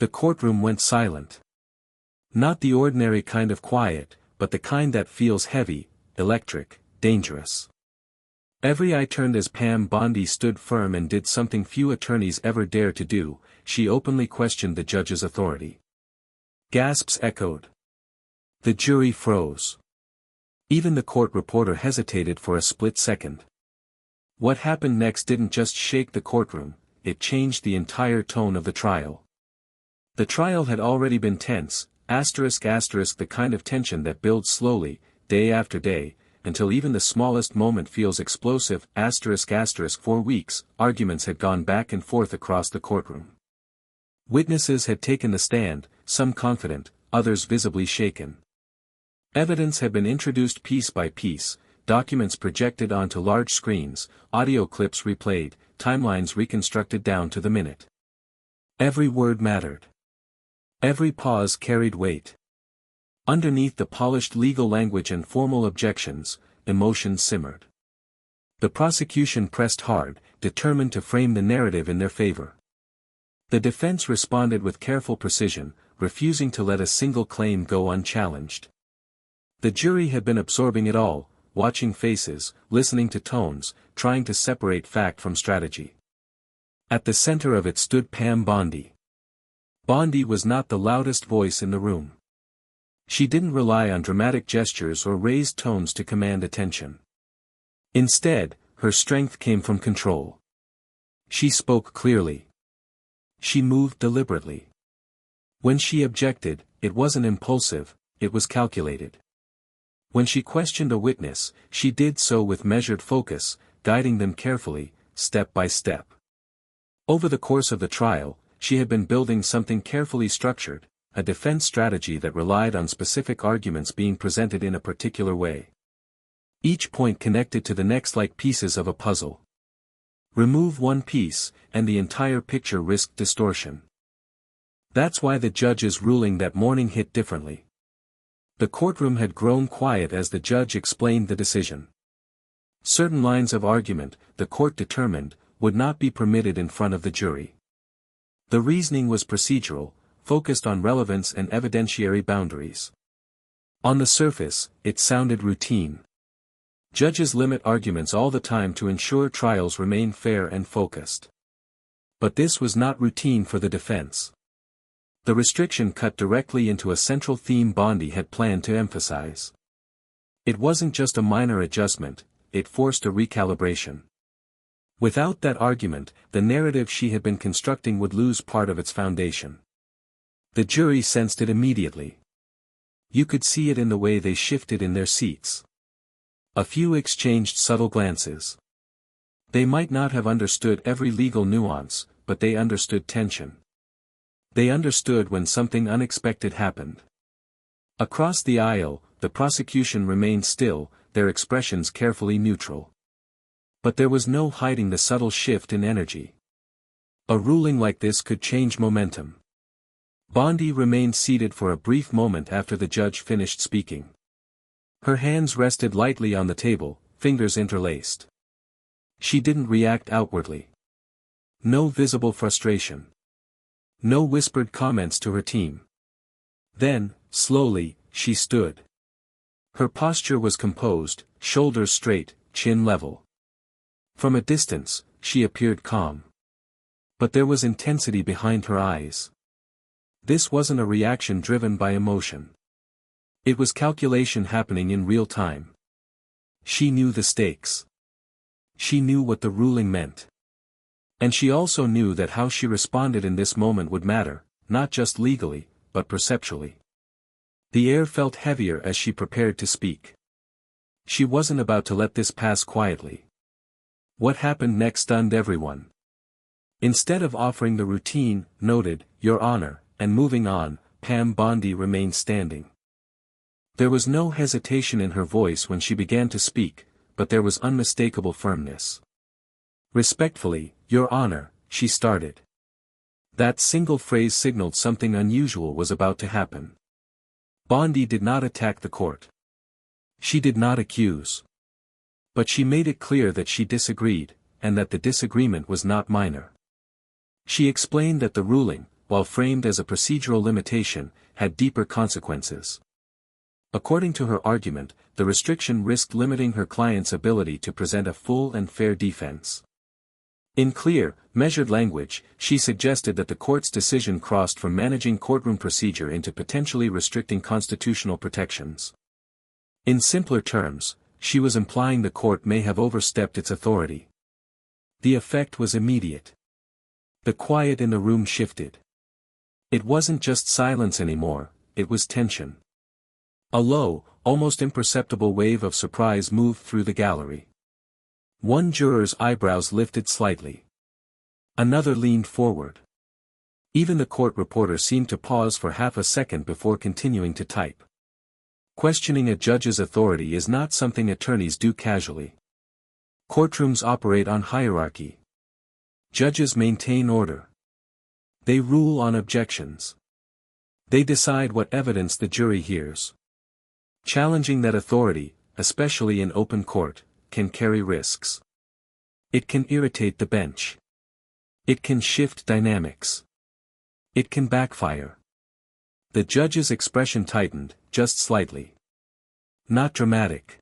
The courtroom went silent. Not the ordinary kind of quiet, but the kind that feels heavy, electric, dangerous. Every eye turned as Pam Bondi stood firm and did something few attorneys ever dare to do. She openly questioned the judge's authority. Gasps echoed. The jury froze. Even the court reporter hesitated for a split second. What happened next didn't just shake the courtroom, it changed the entire tone of the trial. The trial had already been tense, the kind of tension that builds slowly, day after day, until even the smallest moment feels explosive. For weeks, arguments had gone back and forth across the courtroom. Witnesses had taken the stand, some confident, others visibly shaken. Evidence had been introduced piece by piece, documents projected onto large screens, audio clips replayed, timelines reconstructed down to the minute. Every word mattered. Every pause carried weight. Underneath the polished legal language and formal objections, emotion simmered. The prosecution pressed hard, determined to frame the narrative in their favor. The defense responded with careful precision, refusing to let a single claim go unchallenged. The jury had been absorbing it all, watching faces, listening to tones, trying to separate fact from strategy. At the center of it stood Pam Bondi. Bondi was not the loudest voice in the room. She didn't rely on dramatic gestures or raised tones to command attention. Instead, her strength came from control. She spoke clearly. She moved deliberately. When she objected, it wasn't impulsive, it was calculated. When she questioned a witness, she did so with measured focus, guiding them carefully, step by step. Over the course of the trial, she had been building something carefully structured, a defense strategy that relied on specific arguments being presented in a particular way. Each point connected to the next like pieces of a puzzle. Remove one piece, and the entire picture risked distortion. That's why the judge's ruling that morning hit differently. The courtroom had grown quiet as the judge explained the decision. Certain lines of argument, the court determined, would not be permitted in front of the jury. The reasoning was procedural, focused on relevance and evidentiary boundaries. On the surface, it sounded routine. Judges limit arguments all the time to ensure trials remain fair and focused. But this was not routine for the defense. The restriction cut directly into a central theme Bondi had planned to emphasize. It wasn't just a minor adjustment, it forced a recalibration. Without that argument, the narrative she had been constructing would lose part of its foundation. The jury sensed it immediately. You could see it in the way they shifted in their seats. A few exchanged subtle glances. They might not have understood every legal nuance, but they understood tension. They understood when something unexpected happened. Across the aisle, the prosecution remained still, their expressions carefully neutral. But there was no hiding the subtle shift in energy. A ruling like this could change momentum. Bondi remained seated for a brief moment after the judge finished speaking. Her hands rested lightly on the table, fingers interlaced. She didn't react outwardly. No visible frustration. No whispered comments to her team. Then, slowly, she stood. Her posture was composed, shoulders straight, chin level. From a distance, she appeared calm. But there was intensity behind her eyes. This wasn't a reaction driven by emotion. It was calculation happening in real time. She knew the stakes. She knew what the ruling meant. And she also knew that how she responded in this moment would matter, not just legally, but perceptually. The air felt heavier as she prepared to speak. She wasn't about to let this pass quietly. What happened next stunned everyone. Instead of offering the routine, noted, "Your Honor," and moving on, Pam Bondi remained standing. There was no hesitation in her voice when she began to speak, but there was unmistakable firmness. "Respectfully, Your Honor," she started. That single phrase signaled something unusual was about to happen. Bondi did not attack the court. She did not accuse. But she made it clear that she disagreed, and that the disagreement was not minor. She explained that the ruling, while framed as a procedural limitation, had deeper consequences. According to her argument, the restriction risked limiting her client's ability to present a full and fair defense. In clear, measured language, she suggested that the court's decision crossed from managing courtroom procedure into potentially restricting constitutional protections. In simpler terms, she was implying the court may have overstepped its authority. The effect was immediate. The quiet in the room shifted. It wasn't just silence anymore, it was tension. A low, almost imperceptible wave of surprise moved through the gallery. One juror's eyebrows lifted slightly. Another leaned forward. Even the court reporter seemed to pause for half a second before continuing to type. Questioning a judge's authority is not something attorneys do casually. Courtrooms operate on hierarchy. Judges maintain order. They rule on objections. They decide what evidence the jury hears. Challenging that authority, especially in open court, can carry risks. It can irritate the bench. It can shift dynamics. It can backfire. The judge's expression tightened, just slightly. Not dramatic.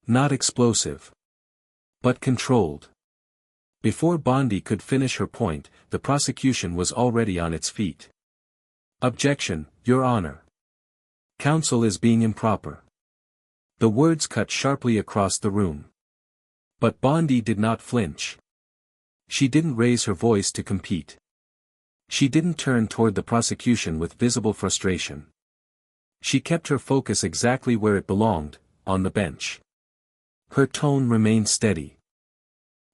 Not explosive. But controlled. Before Bondi could finish her point, the prosecution was already on its feet. Objection, Your Honor. Counsel is being improper. The words cut sharply across the room. But Bondi did not flinch. She didn't raise her voice to compete. She didn't turn toward the prosecution with visible frustration. She kept her focus exactly where it belonged, on the bench. Her tone remained steady.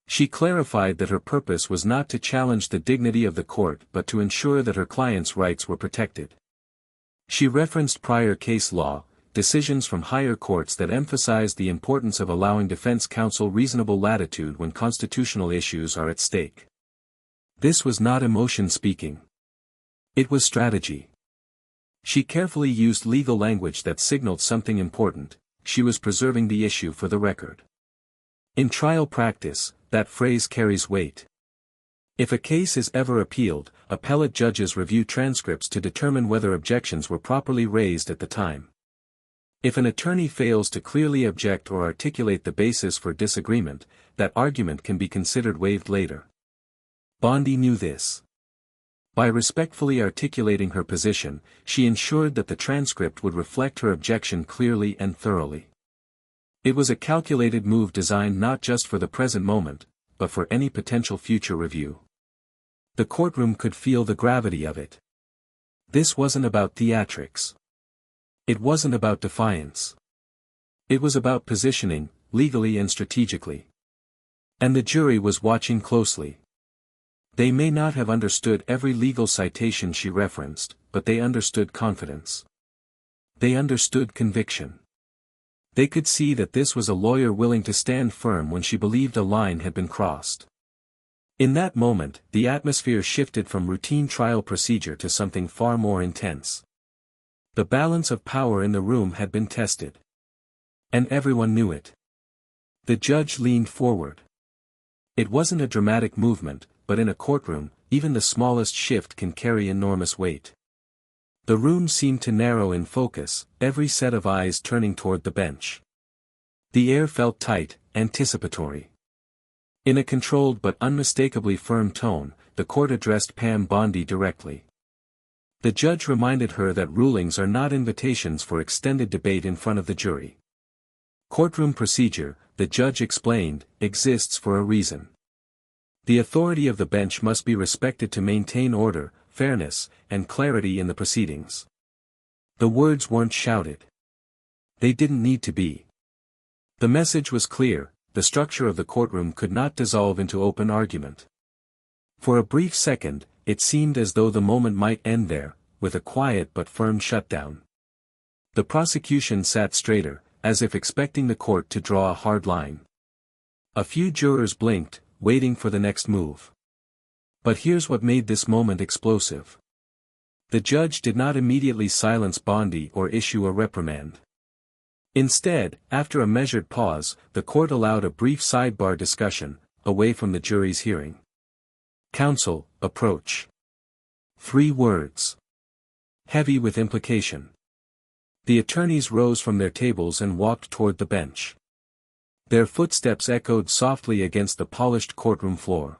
She clarified that her purpose was not to challenge the dignity of the court but to ensure that her client's rights were protected. She referenced prior case law, decisions from higher courts that emphasized the importance of allowing defense counsel reasonable latitude when constitutional issues are at stake. This was not emotion speaking. It was strategy. She carefully used legal language that signaled something important: she was preserving the issue for the record. In trial practice, that phrase carries weight. If a case is ever appealed, appellate judges review transcripts to determine whether objections were properly raised at the time. If an attorney fails to clearly object or articulate the basis for disagreement, that argument can be considered waived later. Bondi knew this. By respectfully articulating her position, she ensured that the transcript would reflect her objection clearly and thoroughly. It was a calculated move designed not just for the present moment, but for any potential future review. The courtroom could feel the gravity of it. This wasn't about theatrics. It wasn't about defiance. It was about positioning, legally and strategically. And the jury was watching closely. They may not have understood every legal citation she referenced, but they understood confidence. They understood conviction. They could see that this was a lawyer willing to stand firm when she believed a line had been crossed. In that moment, the atmosphere shifted from routine trial procedure to something far more intense. The balance of power in the room had been tested. And everyone knew it. The judge leaned forward. It wasn't a dramatic movement, but in a courtroom, even the smallest shift can carry enormous weight. The room seemed to narrow in focus, every set of eyes turning toward the bench. The air felt tight, anticipatory. In a controlled but unmistakably firm tone, the court addressed Pam Bondi directly. The judge reminded her that rulings are not invitations for extended debate in front of the jury. Courtroom procedure, the judge explained, exists for a reason. The authority of the bench must be respected to maintain order, fairness, and clarity in the proceedings. The words weren't shouted. They didn't need to be. The message was clear: the structure of the courtroom could not dissolve into open argument. For a brief second, it seemed as though the moment might end there, with a quiet but firm shutdown. The prosecution sat straighter, as if expecting the court to draw a hard line. A few jurors blinked, waiting for the next move. But here's what made this moment explosive. The judge did not immediately silence Bondi or issue a reprimand. Instead, after a measured pause, the court allowed a brief sidebar discussion, away from the jury's hearing. Counsel, approach. 3 words. Heavy with implication. The attorneys rose from their tables and walked toward the bench. Their footsteps echoed softly against the polished courtroom floor.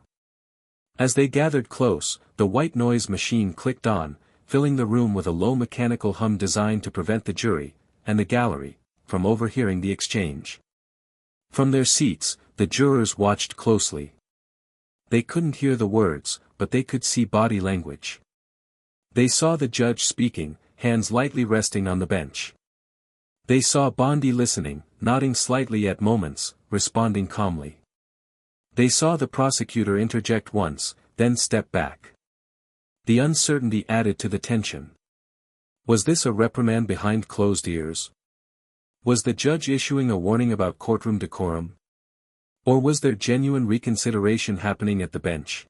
As they gathered close, the white noise machine clicked on, filling the room with a low mechanical hum designed to prevent the jury, and the gallery, from overhearing the exchange. From their seats, the jurors watched closely. They couldn't hear the words, but they could see body language. They saw the judge speaking, hands lightly resting on the bench. They saw Bondi listening, nodding slightly at moments, responding calmly. They saw the prosecutor interject once, then step back. The uncertainty added to the tension. Was this a reprimand behind closed ears? Was the judge issuing a warning about courtroom decorum? Or was there genuine reconsideration happening at the bench?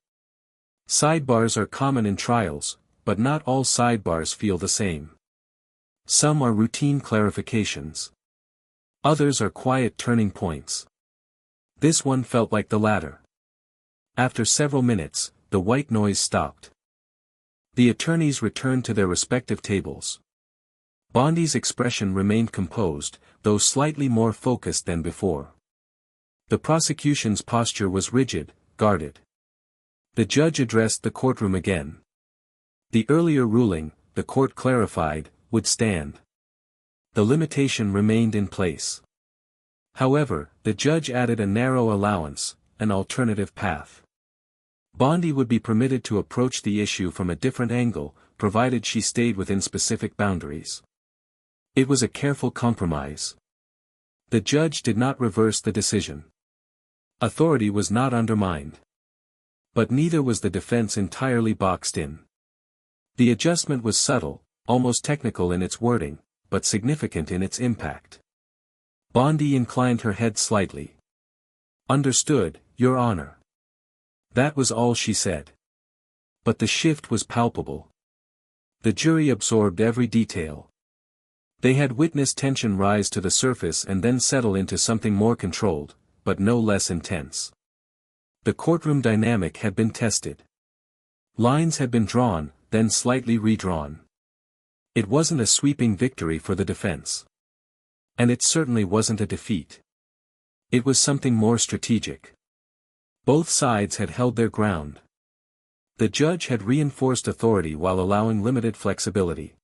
Sidebars are common in trials, but not all sidebars feel the same. Some are routine clarifications. Others are quiet turning points. This one felt like the latter. After several minutes, the white noise stopped. The attorneys returned to their respective tables. Bondi's expression remained composed, though slightly more focused than before. The prosecution's posture was rigid, guarded. The judge addressed the courtroom again. The earlier ruling, the court clarified, would stand. The limitation remained in place. However, the judge added a narrow allowance, an alternative path. Bondi would be permitted to approach the issue from a different angle, provided she stayed within specific boundaries. It was a careful compromise. The judge did not reverse the decision. Authority was not undermined. But neither was the defense entirely boxed in. The adjustment was subtle, almost technical in its wording, but significant in its impact. Bondi inclined her head slightly. "Understood, Your Honor." That was all she said. But the shift was palpable. The jury absorbed every detail. They had witnessed tension rise to the surface and then settle into something more controlled, but no less intense. The courtroom dynamic had been tested. Lines had been drawn, then slightly redrawn. It wasn't a sweeping victory for the defense. And it certainly wasn't a defeat. It was something more strategic. Both sides had held their ground. The judge had reinforced authority while allowing limited flexibility.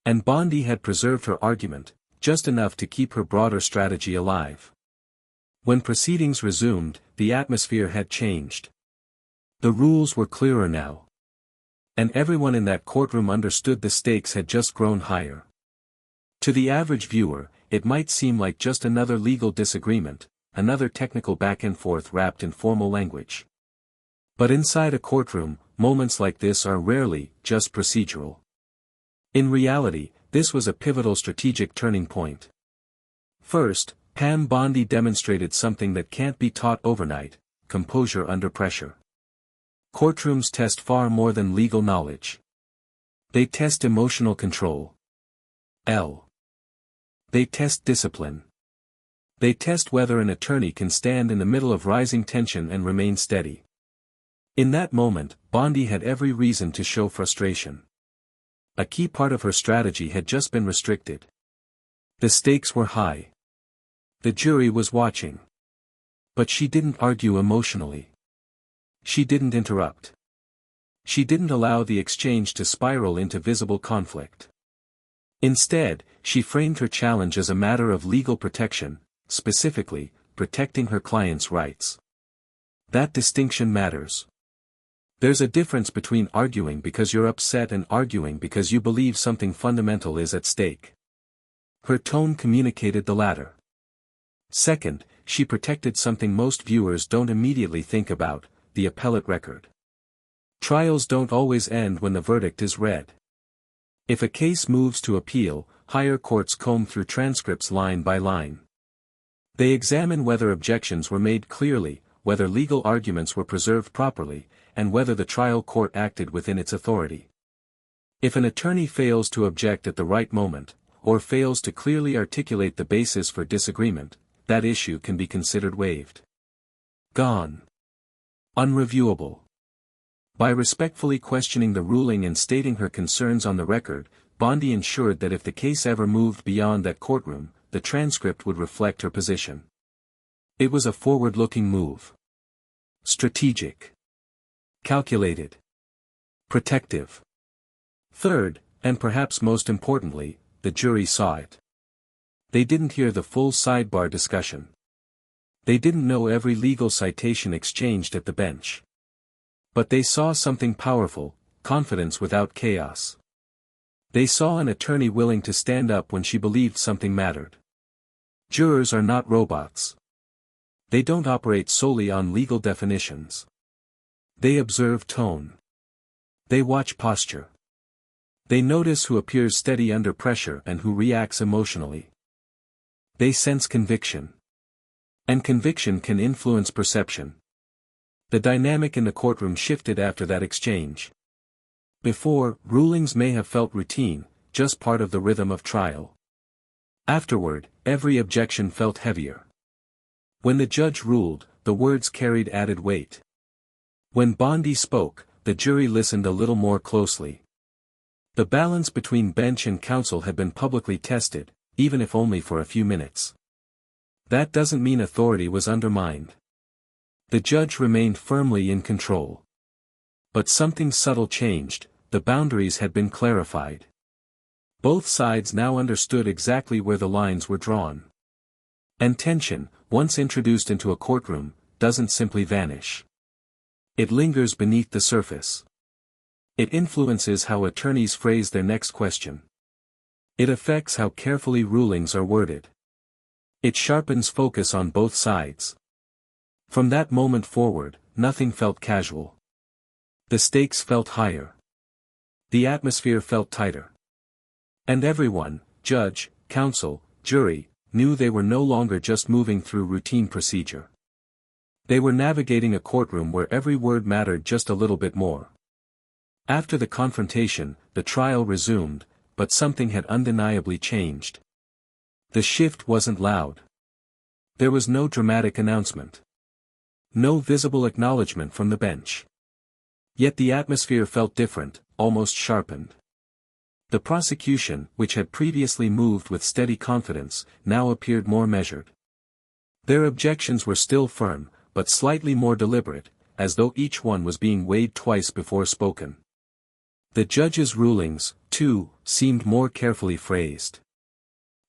And Bondi had preserved her argument, just enough to keep her broader strategy alive. When proceedings resumed, the atmosphere had changed. The rules were clearer now. And everyone in that courtroom understood the stakes had just grown higher. To the average viewer, it might seem like just another legal disagreement, another technical back and forth wrapped in formal language. But inside a courtroom, moments like this are rarely just procedural. In reality, this was a pivotal strategic turning point. First, Pam Bondi demonstrated something that can't be taught overnight: composure under pressure. Courtrooms test far more than legal knowledge. They test emotional control. They test discipline. They test whether an attorney can stand in the middle of rising tension and remain steady. In that moment, Bondi had every reason to show frustration. A key part of her strategy had just been restricted. The stakes were high. The jury was watching. But she didn't argue emotionally. She didn't interrupt. She didn't allow the exchange to spiral into visible conflict. Instead, she framed her challenge as a matter of legal protection, specifically, protecting her client's rights. That distinction matters. There's a difference between arguing because you're upset and arguing because you believe something fundamental is at stake. Her tone communicated the latter. Second, she protected something most viewers don't immediately think about: the appellate record. Trials don't always end when the verdict is read. If a case moves to appeal, higher courts comb through transcripts line by line. They examine whether objections were made clearly, whether legal arguments were preserved properly, and whether the trial court acted within its authority. If an attorney fails to object at the right moment, or fails to clearly articulate the basis for disagreement, that issue can be considered waived. Gone. Unreviewable. By respectfully questioning the ruling and stating her concerns on the record, Bondi ensured that if the case ever moved beyond that courtroom, the transcript would reflect her position. It was a forward-looking move. Strategic. Calculated. Protective. Third, and perhaps most importantly, the jury saw it. They didn't hear the full sidebar discussion. They didn't know every legal citation exchanged at the bench. But they saw something powerful: confidence without chaos. They saw an attorney willing to stand up when she believed something mattered. Jurors are not robots. They don't operate solely on legal definitions. They observe tone. They watch posture. They notice who appears steady under pressure and who reacts emotionally. They sense conviction. And conviction can influence perception. The dynamic in the courtroom shifted after that exchange. Before, rulings may have felt routine, just part of the rhythm of trial. Afterward, every objection felt heavier. When the judge ruled, the words carried added weight. When Bondi spoke, the jury listened a little more closely. The balance between bench and counsel had been publicly tested, even if only for a few minutes. That doesn't mean authority was undermined. The judge remained firmly in control. But something subtle changed: the boundaries had been clarified. Both sides now understood exactly where the lines were drawn. And tension, once introduced into a courtroom, doesn't simply vanish. It lingers beneath the surface. It influences how attorneys phrase their next question. It affects how carefully rulings are worded. It sharpens focus on both sides. From that moment forward, nothing felt casual. The stakes felt higher. The atmosphere felt tighter. And everyone, judge, counsel, jury, knew they were no longer just moving through routine procedure. They were navigating a courtroom where every word mattered just a little bit more. After the confrontation, the trial resumed, but something had undeniably changed. The shift wasn't loud. There was no dramatic announcement. No visible acknowledgement from the bench. Yet the atmosphere felt different, almost sharpened. The prosecution, which had previously moved with steady confidence, now appeared more measured. Their objections were still firm, but slightly more deliberate, as though each one was being weighed twice before spoken. The judge's rulings, too, seemed more carefully phrased.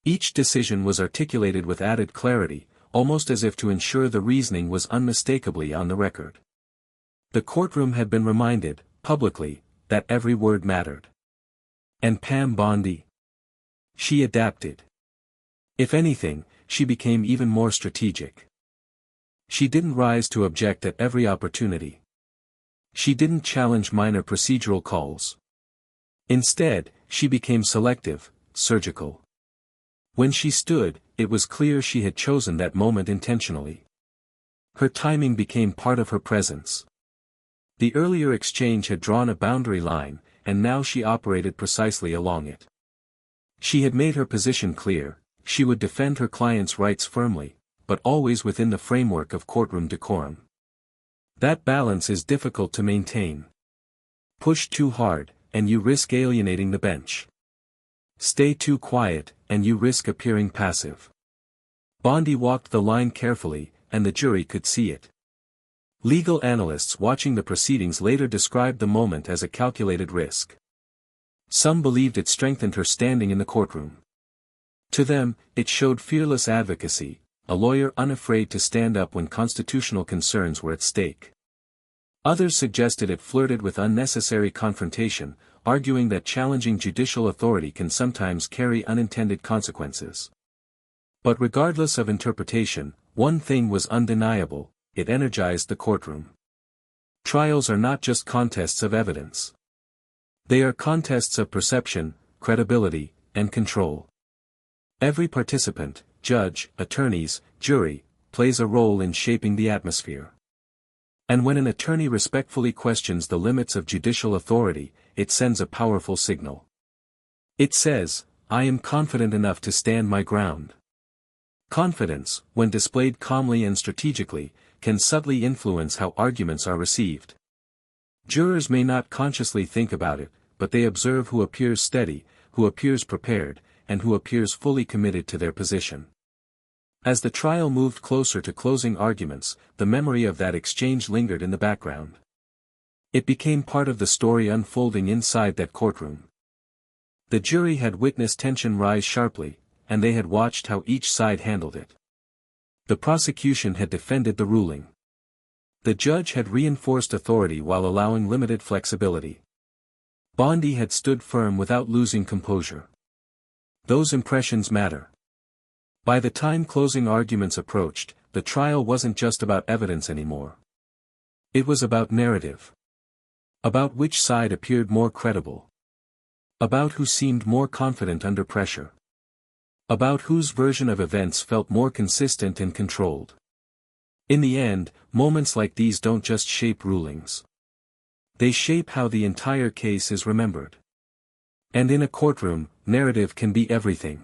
Each decision was articulated with added clarity, almost as if to ensure the reasoning was unmistakably on the record. The courtroom had been reminded, publicly, that every word mattered. And Pam Bondi? She adapted. If anything, she became even more strategic. She didn't rise to object at every opportunity. She didn't challenge minor procedural calls. Instead, she became selective, surgical. When she stood, it was clear she had chosen that moment intentionally. Her timing became part of her presence. The earlier exchange had drawn a boundary line, and now she operated precisely along it. She had made her position clear: she would defend her client's rights firmly, but always within the framework of courtroom decorum. That balance is difficult to maintain. Push too hard, and you risk alienating the bench. Stay too quiet, and you risk appearing passive. Bondi walked the line carefully, and the jury could see it. Legal analysts watching the proceedings later described the moment as a calculated risk. Some believed it strengthened her standing in the courtroom. To them, it showed fearless advocacy, a lawyer unafraid to stand up when constitutional concerns were at stake. Others suggested it flirted with unnecessary confrontation, arguing that challenging judicial authority can sometimes carry unintended consequences. But regardless of interpretation, one thing was undeniable: it energized the courtroom. Trials are not just contests of evidence. They are contests of perception, credibility, and control. Every participant, judge, attorneys, jury, plays a role in shaping the atmosphere. And when an attorney respectfully questions the limits of judicial authority, it sends a powerful signal. It says, "I am confident enough to stand my ground." Confidence, when displayed calmly and strategically, can subtly influence how arguments are received. Jurors may not consciously think about it, but they observe who appears steady, who appears prepared, and who appears fully committed to their position. As the trial moved closer to closing arguments, the memory of that exchange lingered in the background. It became part of the story unfolding inside that courtroom. The jury had witnessed tension rise sharply, and they had watched how each side handled it. The prosecution had defended the ruling. The judge had reinforced authority while allowing limited flexibility. Bondi had stood firm without losing composure. Those impressions matter. By the time closing arguments approached, the trial wasn't just about evidence anymore. It was about narrative. About which side appeared more credible. About who seemed more confident under pressure. About whose version of events felt more consistent and controlled. In the end, moments like these don't just shape rulings. They shape how the entire case is remembered. And in a courtroom, narrative can be everything.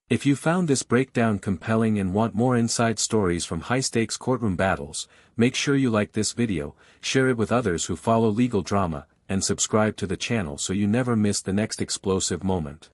If you found this breakdown compelling and want more inside stories from high-stakes courtroom battles, make sure you like this video, share it with others who follow legal drama, and subscribe to the channel so you never miss the next explosive moment.